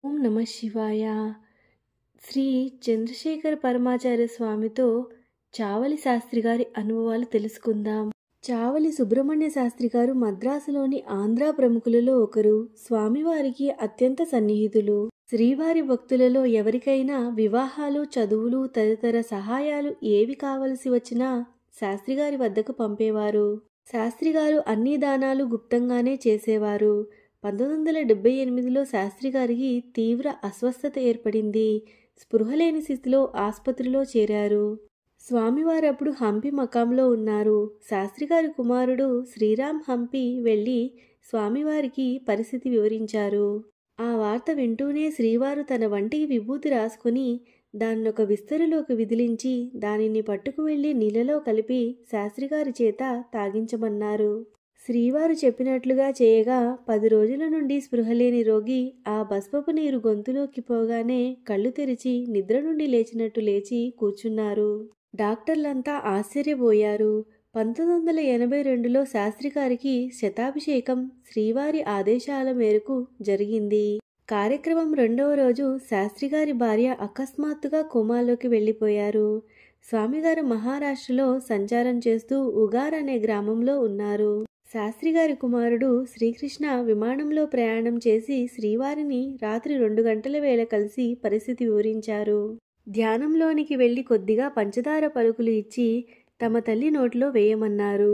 ఓం నమ శివాయ. శ్రీ చంద్రశేఖర పరమాచార్య స్వామితో చావలి శాస్త్రి గారి అనుభవాలు తెలుసుకుందాం. చావలి సుబ్రహ్మణ్య శాస్త్రి గారు మద్రాసులోని ఆంధ్ర ప్రముఖులలో ఒకరు. స్వామివారికి అత్యంత సన్నిహితులు. శ్రీవారి భక్తులలో ఎవరికైనా వివాహాలు, చదువులు తదితర సహాయాలు ఏవి కావలసి వచ్చినా శాస్త్రిగారి వద్దకు పంపేవారు. శాస్త్రిగారు అన్ని దానాలు గుప్తంగానే చేసేవారు. 1978లో శాస్త్రిగారికి తీవ్ర అస్వస్థత ఏర్పడింది. స్పృహలేని స్థితిలో ఆసుపత్రిలో చేరారు. స్వామివారు అప్పుడు హంపి మకాంలో ఉన్నారు. శాస్త్రిగారి కుమారుడు శ్రీరామ్ హంపి వెళ్ళి స్వామివారికి పరిస్థితి వివరించారు. ఆ వార్త వింటూనే శ్రీవారు తన వంటికి విభూతి రాసుకుని దాన్నొక విస్తరులోకి విదిలించి దానిని పట్టుకు వెళ్లి నీళ్ళలో కలిపి శాస్త్రిగారి చేత తాగించమన్నారు. శ్రీవారు చెప్పినట్లుగా చేయగా 10 రోజుల నుండి స్పృహలేని రోగి ఆ భస్మపు నీరు గొంతులోకి పోగానే కళ్ళు తెరిచి నిద్ర నుండి లేచినట్టు లేచి కూర్చున్నారు. డాక్టర్లంతా ఆశ్చర్యపోయారు. 1982లో శాస్త్రిగారికి శతాభిషేకం శ్రీవారి ఆదేశాల మేరకు జరిగింది. కార్యక్రమం 2వ రోజు శాస్త్రిగారి భార్య అకస్మాత్తుగా కోమాలోకి వెళ్లిపోయారు. స్వామిగారు మహారాష్ట్రలో సంచారం చేస్తూ ఉగార్ అనే గ్రామంలో ఉన్నారు. శాస్త్రిగారి కుమారుడు శ్రీకృష్ణ విమానంలో ప్రయాణం చేసి శ్రీవారిని రాత్రి 2 గంటల వేళ కలిసి పరిస్థితి వివరించారు. ధ్యానంలోనికి వెళ్లి కొద్దిగా పంచదార పలుకులు ఇచ్చి తమ తల్లి నోట్లో వేయమన్నారు.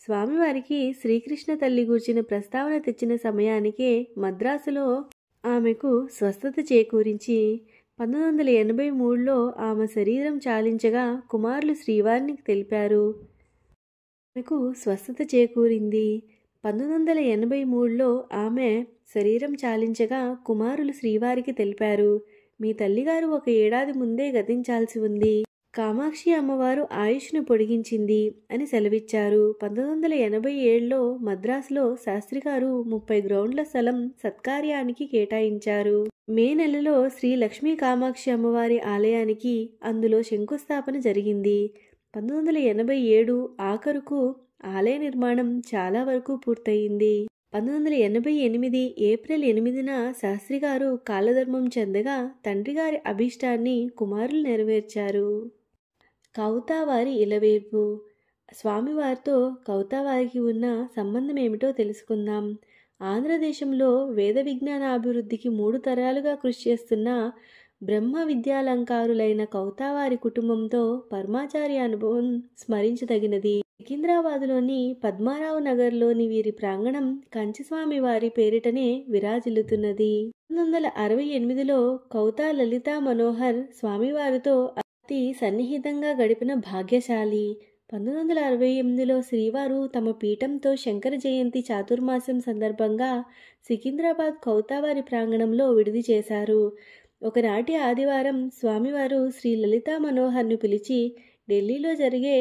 స్వామివారికి శ్రీకృష్ణ తల్లి గూర్చిన ప్రస్తావన తెచ్చిన సమయానికే మద్రాసులో ఆమెకు స్వస్థత చేకూరించి 1983లో ఆమె శరీరం చాలించగా కుమారులు శ్రీవారిని తెలిపారు. ఆమెకు స్వస్థత చేకూరింది. 1983లో ఆమె శరీరం చాలించగా కుమారులు శ్రీవారికి తెలిపారు. మీ తల్లిగారు 1 ఏడాది ముందే గతించాల్సి ఉంది. కామాక్షి అమ్మవారు ఆయుష్ను పొడిగించింది అని సెలవిచ్చారు. 1987లో మద్రాసులో శాస్త్రిగారు 30 గ్రౌండ్ల స్థలం సత్కార్యానికి కేటాయించారు. మే నెలలో శ్రీ లక్ష్మీ కామాక్షి అమ్మవారి ఆలయానికి అందులో శంకుస్థాపన జరిగింది. 1987 ఆఖరుకు ఆలయ నిర్మాణం చాలా వరకు పూర్తయింది. 1988 ఏప్రిల్ 8న శాస్త్రిగారు కాలధర్మం చెందగా తండ్రిగారి అభీష్టాన్ని కుమారులు నెరవేర్చారు. కౌతావారి ఇలవేల్పు. స్వామివారితో కౌతావారికి ఉన్న సంబంధం ఏమిటో తెలుసుకుందాం. ఆంధ్రదేశంలో వేద విజ్ఞానాభివృద్ధికి 3 తరాలుగా కృషి చేస్తున్న బ్రహ్మ విద్యాలంకారులైన కౌతావారి కుటుంబంతో పరమాచార్య అనుభవం స్మరించదగినది. సికింద్రాబాదులోని పద్మారావు నగర్లోని వీరి ప్రాంగణం కంచిస్వామి వారి పేరిటనే విరాజిల్లుతున్నది. 1968లో కౌతా లలితా మనోహర్ స్వామివారితో అతి సన్నిహితంగా గడిపిన భాగ్యశాలి. 1968లో శ్రీవారు తమ పీఠంతో శంకర జయంతి చాతుర్మాస్యం సందర్భంగా సికింద్రాబాద్ కౌతావారి ప్రాంగణంలో విడిది చేశారు. ఒకనాటి ఆదివారం స్వామివారు శ్రీ లలితా మనోహర్ను పిలిచి ఢిల్లీలో జరిగే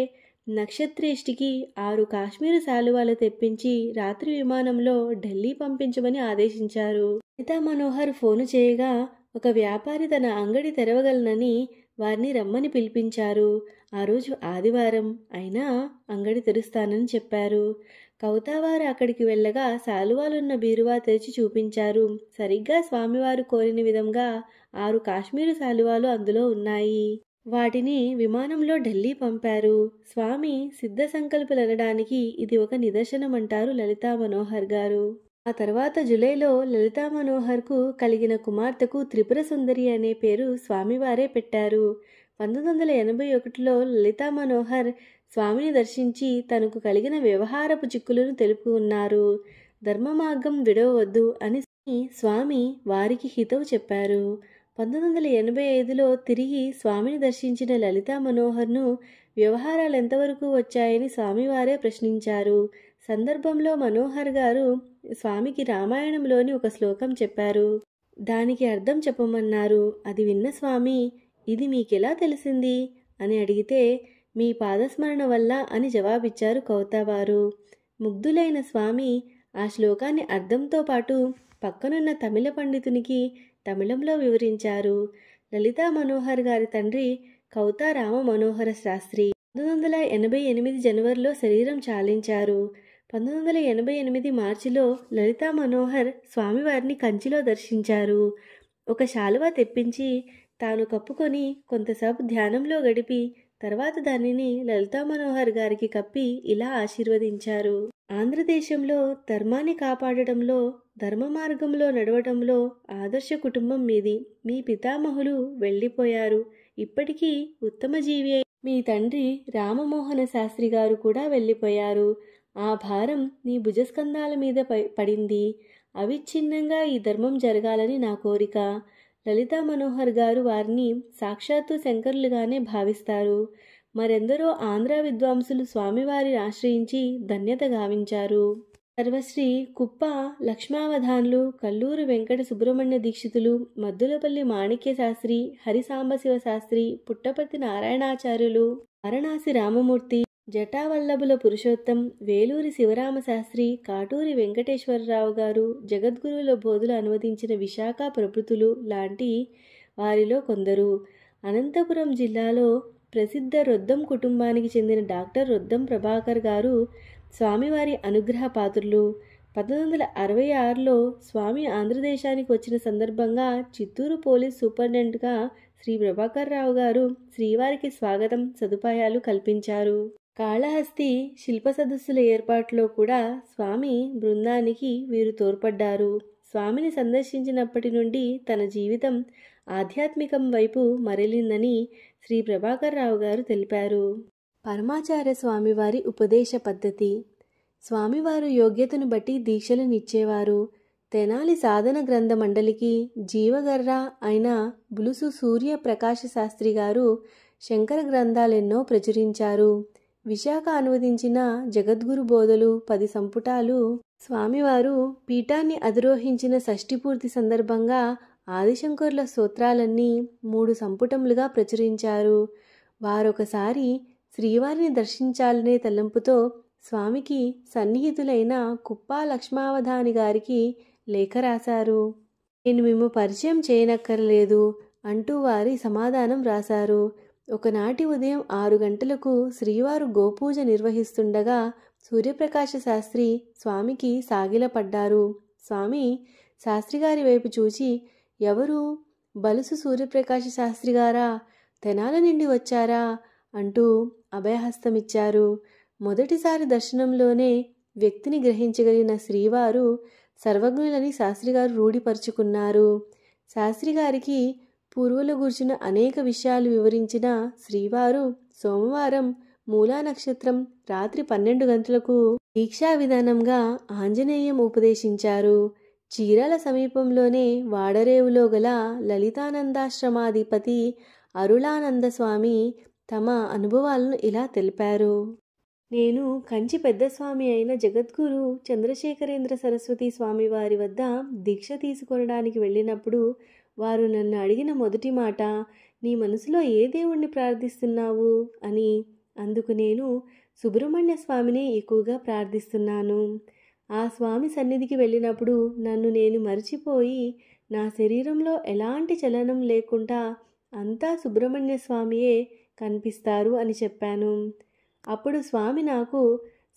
నక్షత్రేష్టికి 6 కాశ్మీరు శాలువాలు తెప్పించి రాత్రి విమానంలో ఢిల్లీ పంపించమని ఆదేశించారు. లలితా మనోహర్ ఫోను చేయగా ఒక వ్యాపారి తన అంగడి తెరవగలనని వారిని రమ్మని పిలిపించారు. ఆ రోజు ఆదివారం అయినా అంగడి తెరుస్తానని చెప్పారు. కౌతావారు అక్కడికి వెళ్ళగా శాలువాలున్న బీరువా తెరిచి చూపించారు. సరిగ్గా స్వామివారు కోరిన విధంగా 6 కాశ్మీరు శాలువాలు అందులో ఉన్నాయి. వాటిని విమానంలో ఢిల్లీ పంపారు. స్వామి సిద్ధ సంకల్పులనడానికి ఇది ఒక నిదర్శనమంటారు లలితా మనోహర్ గారు. ఆ తర్వాత జూలైలో లలితా మనోహర్కు కలిగిన కుమార్తెకు త్రిపుర సుందరి అనే పేరు స్వామివారే పెట్టారు. 1981లో లలితా మనోహర్ స్వామిని దర్శించి తనకు కలిగిన వ్యవహారపు చిక్కులను తెలుపుకున్నారు. ధర్మ మార్గం విడవవద్దు అని స్వామి వారికి హితవు చెప్పారు. 1985లో తిరిగి స్వామిని దర్శించిన లలితా మనోహర్ను వ్యవహారాలు ఎంతవరకు వచ్చాయని స్వామివారే ప్రశ్నించారు. సందర్భంలో మనోహర్ గారు స్వామికి రామాయణంలోని ఒక శ్లోకం చెప్పారు. దానికి అర్థం చెప్పమన్నారు. అది విన్న స్వామి ఇది మీకెలా తెలిసింది అని అడిగితే మీ పాదస్మరణ వల్ల అని జవాబిచ్చారు కౌతావారు. ముగ్ధులైన స్వామి ఆ శ్లోకాన్ని అర్థంతో పాటు పక్కనున్న తమిళ పండితునికి తమిళంలో వివరించారు. లలితా మనోహర్ గారి తండ్రి కౌతా రామ మనోహర శాస్త్రి 1988 జనవరిలో శరీరం చాలించారు. 1988 మార్చిలో లలితా మనోహర్ స్వామివారిని కంచిలో దర్శించారు. ఒక శాలువా తెప్పించి తాను కప్పుకొని కొంతసేపు ధ్యానంలో గడిపి తర్వాత దానిని లలితా మనోహర్ గారికి కప్పి ఇలా ఆశీర్వదించారు. ఆంధ్రదేశంలో ధర్మాన్ని కాపాడటంలో, ధర్మ మార్గంలో నడవటంలో ఆదర్శ కుటుంబం మీది. మీ పితామహులు వెళ్ళిపోయారు. ఇప్పటికీ ఉత్తమ జీవి మీ తండ్రి రామమోహన శాస్త్రి గారు కూడా వెళ్ళిపోయారు. ఆ భారం నీ భుజస్కంధాల మీద పడింది. అవిచ్ఛిన్నంగా ఈ ధర్మం జరగాలని నా కోరిక. లలితా మనోహర్ గారు వారిని సాక్షాత్తు శంకరులుగానే భావిస్తారు. మరెందరో ఆంధ్ర విద్వాంసులు స్వామివారిని ఆశ్రయించి ధన్యత గావించారు. సర్వశ్రీ కుప్ప లక్ష్మావధాన్లు, కల్లూరు వెంకట సుబ్రహ్మణ్య దీక్షితులు, మద్దులపల్లి మాణిక్య శాస్త్రి, హరి సాంబశివ శాస్త్రి, పుట్టపర్తి నారాయణాచార్యులు, వారణాసి రామమూర్తి, జటావల్లభుల పురుషోత్తం, వేలూరి శివరామ శాస్త్రి, కాటూరి వెంకటేశ్వరరావు గారు, జగద్గురువుల బోధులు అనువదించిన విశాఖ ప్రభుతులు లాంటి వారిలో కొందరు. అనంతపురం జిల్లాలో ప్రసిద్ధ రొద్దం కుటుంబానికి చెందిన డాక్టర్ రొద్దం ప్రభాకర్ గారు స్వామివారి అనుగ్రహ పాత్రులు. 1966లో స్వామి ఆంధ్రదేశానికి వచ్చిన సందర్భంగా చిత్తూరు పోలీస్ సూపరింటెండెంట్గా శ్రీ ప్రభాకర్ రావు గారు శ్రీవారికి స్వాగతం సదుపాయాలు కల్పించారు. కాళహస్తి శిల్ప సదస్సుల ఏర్పాటులో కూడా స్వామి బృందానికి వీరు తోడ్పడ్డారు. స్వామిని సందర్శించినప్పటి నుండి తన జీవితం ఆధ్యాత్మికం వైపు మరలిందని శ్రీ ప్రభాకర్ రావు గారు తెలిపారు. పరమాచార్య స్వామివారి ఉపదేశ పద్ధతి. స్వామివారు యోగ్యతను బట్టి దీక్షలనిచ్చేవారు. తెనాలి సాధన గ్రంథ మండలికి జీవగర్ర అయిన బులుసు సూర్య ప్రకాశ శాస్త్రి గారు శంకర గ్రంథాలెన్నో ప్రచురించారు. విశాఖ అనువదించిన జగద్గురు బోధలు 10 సంపుటాలు స్వామివారు పీఠాన్ని అధిరోహించిన షష్ఠిపూర్తి సందర్భంగా ఆదిశంకరుల స్తోత్రాలన్నీ 3 సంపుటములుగా ప్రచురించారు. వారొకసారి శ్రీవారిని దర్శించాలనే తలంపుతో స్వామికి సన్నిహితులైన కుప్పా లక్ష్మావధాని గారికి లేఖ రాశారు. నేను మేము పరిచయం చేయనక్కర్లేదు అంటూ వారి సమాధానం రాశారు. ఒకనాటి ఉదయం 6 గంటలకు శ్రీవారు గోపూజ నిర్వహిస్తుండగా సూర్యప్రకాశ శాస్త్రి స్వామికి సాగిలపడ్డారు. స్వామి శాస్త్రిగారి వైపు చూచి, ఎవరు? బలుసు సూర్యప్రకాశ శాస్త్రి గారా? తెనాల నుండి వచ్చారా? అంటూ అభయహస్తమిచ్చారు. మొదటిసారి దర్శనంలోనే వ్యక్తిని గ్రహించగలిగిన శ్రీవారు సర్వజ్ఞులని శాస్త్రిగారు రూఢిపరుచుకున్నారు. శాస్త్రిగారికి పూర్వుల గుర్చిన అనేక విషయాలు వివరించిన శ్రీవారు సోమవారం మూలా నక్షత్రం రాత్రి 12 గంటలకు దీక్షా విధానంగా ఆంజనేయం ఉపదేశించారు. చీరాల సమీపంలోనే వాడరేవులో గల లలితానందాశ్రమాధిపతి అరుళానంద స్వామి తమ అనుభవాలను ఇలా తెలిపారు. నేను కంచి పెద్దస్వామి అయిన జగద్గురు చంద్రశేఖరేంద్ర సరస్వతి స్వామి వారి వద్ద దీక్ష తీసుకొనడానికి వెళ్ళినప్పుడు వారు నన్ను అడిగిన మొదటి మాట, నీ మనసులో ఏ దేవుణ్ణి ప్రార్థిస్తున్నావు అని. అందుకు నేను సుబ్రహ్మణ్య స్వామిని ఎక్కువగా ప్రార్థిస్తున్నాను. ఆ స్వామి సన్నిధికి వెళ్ళినప్పుడు నన్ను నేను మరిచిపోయి నా శరీరంలో ఎలాంటి చలనం లేకుండా అంతా సుబ్రహ్మణ్య స్వామియే కనిపిస్తారు అని చెప్పాను. అప్పుడు స్వామి నాకు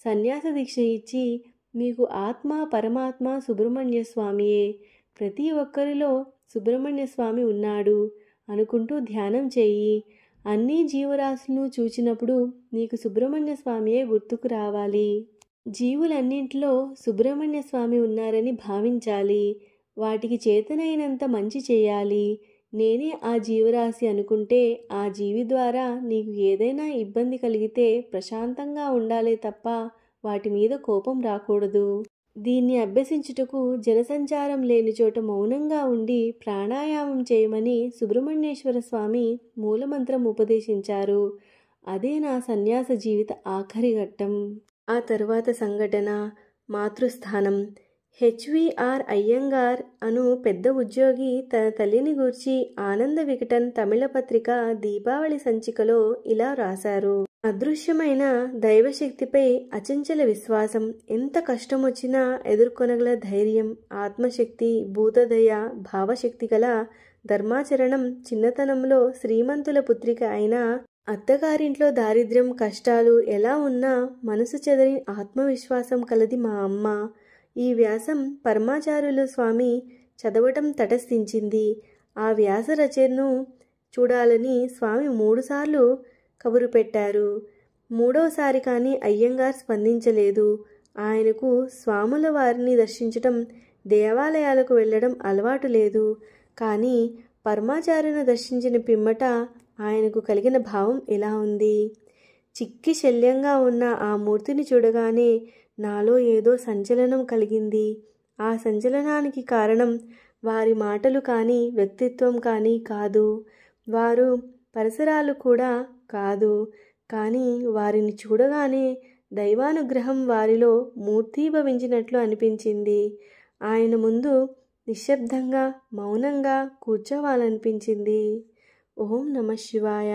సన్యాస దీక్ష ఇచ్చి, మీకు ఆత్మ పరమాత్మ సుబ్రహ్మణ్య స్వామియే, ప్రతి ఒక్కరిలో సుబ్రహ్మణ్య స్వామి ఉన్నాడు అనుకుంటూ ధ్యానం చేయి. అన్ని జీవరాశులను చూచినప్పుడు నీకు సుబ్రహ్మణ్య స్వామియే గుర్తుకు రావాలి. జీవులన్నింటిలో సుబ్రహ్మణ్య స్వామి ఉన్నారని భావించాలి. వాటికి చేతనైనంత మంచి చేయాలి. నేనే ఆ జీవరాశి అనుకుంటే ఆ జీవి ద్వారా నీకు ఏదైనా ఇబ్బంది కలిగితే ప్రశాంతంగా ఉండాలే తప్ప వాటి మీద కోపం రాకూడదు. దీన్ని అభ్యసించుటకు జనసంచారం లేని చోట మౌనంగా ఉండి ప్రాణాయామం చేయమని సుబ్రహ్మణ్యేశ్వర స్వామి మూలమంత్రం ఉపదేశించారు. అదే నా సన్యాస జీవిత ఆఖరి ఘట్టం. ఆ తరువాత సంఘటన మాతృస్థానం. హెచ్విఆర్ అయ్యంగార్ అను పెద్ద ఉద్యోగి తన తల్లిని గూర్చి ఆనంద వికటన్ తమిళ పత్రిక దీపావళి సంచికలో ఇలా రాశారు. అదృశ్యమైన దైవశక్తిపై అచంచల విశ్వాసం, ఎంత కష్టం వచ్చినా ఎదుర్కొనగల ధైర్యం, ఆత్మశక్తి, భూతదయ, భావశక్తి గల ధర్మాచరణం. చిన్నతనంలో శ్రీమంతుల పుత్రిక అయిన అత్తగారింట్లో దారిద్ర్యం కష్టాలు ఎలా ఉన్నా మనసు చెదరి ఆత్మవిశ్వాసం కలది మా అమ్మ. ఈ వ్యాసం పరమాచార్యుల స్వామి చదవటం తటస్థించింది. ఆ వ్యాస రచనను చూడాలని స్వామి 3 సార్లు కబురు పెట్టారు. 3వసారి కానీ అయ్యంగార్ స్పందించలేదు. ఆయనకు స్వాముల వారిని దర్శించటం, దేవాలయాలకు వెళ్ళడం అలవాటు లేదు. కానీ పరమాచార్యను దర్శించిన పిమ్మట ఆయనకు కలిగిన భావం ఇలా ఉంది. చిక్కి శల్యంగా ఉన్న ఆ మూర్తిని చూడగానే నాలో ఏదో సంచలనం కలిగింది. ఆ సంచలనానికి కారణం వారి మాటలు కానీ వ్యక్తిత్వం కానీ కాదు, వారు పరిసరాలు కూడా కాదు. కానీ వారిని చూడగానే దైవానుగ్రహం వారిలో మూర్తీభవించినట్లు అనిపించింది. ఆయన ముందు నిశ్శబ్దంగా మౌనంగా కూర్చోవాలనిపించింది. ఓం నమః శివాయ.